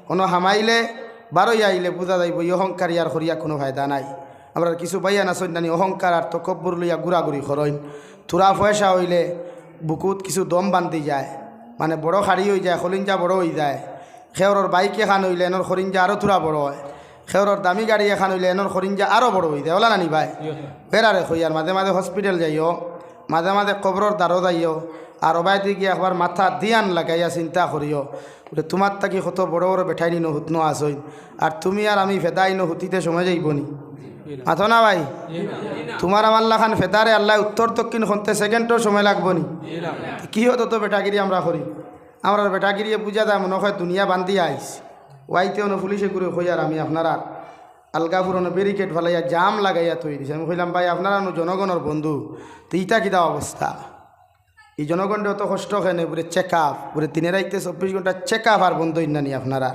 কোনো হামাইলে বারোই আইলে বোঝা যাইব এই অহংকার ইয়ার করিয়া কোনো ফায়দা নাই। আমরা কিছু বাইয়া নাচন নানি অহংকার আর তকব্বর লইয়া ঘুরাঘুরি করইন। থোড়া পয়সা হইলে বুকুত কিছু দম বান্ধি যায়, মানে বড় খাড়ি হয়ে যায়, খলিঞ্জা বড় হয়ে যায়। খেওরর বাইক এখান হইলে এনর খরিঞ্জা আরও থোড়া বড় হয়। খেওরর দামি গাড়ি এখান হইলে এনর খরিঞ্জা আরও বড় হয়ে যায়। ওলা নানি ভাই বেড়ারে হই আর মাঝে মাঝে হসপিটাল যাইও, মাঝে মাঝে কবরর দ্বারও যাইও, আর ওবাইতে গিয়ে একবার মাথা দিয়ান লাগাইয়া চিন্তা করিও বলে তোমার তাকি কত বড় বড় বেঠাইনি হুতনো আসইন, আর তুমি আর আমি ফেদাইন হুতিতে সময় যাইবনি মাথো না ভাই। তোমার আমার লাখান ফেদারে আল্লাহ উত্তর দক্ষিণ শুনতে সেকেন্ডও সময় লাগবো নি। কি হতো তো বেটাগিরি আমরা করি, আমরা বেটাগিরিয়ে বুঝা দেয় মনে হয় দুনিয়া বান্ধি আইস ওয়াইতেও না পুলিশে করে হই। আর আমি আপনারা আলগা পুরনো ব্যারিকেড ফেলাইয়া জাম লাগাইয়া তৈরি দিয়েছি। আমি কইলাম ভাই আপনারা জনগণের বন্ধু, তো ইটা কিতা অবস্থা? এই জনগণটা অত কষ্ট হয় না, পুরে চেক আপ পুরে 3 রাইতে 24 ঘন্টা চেক আপ আর বন্ধ ইন্নানি আপনারা।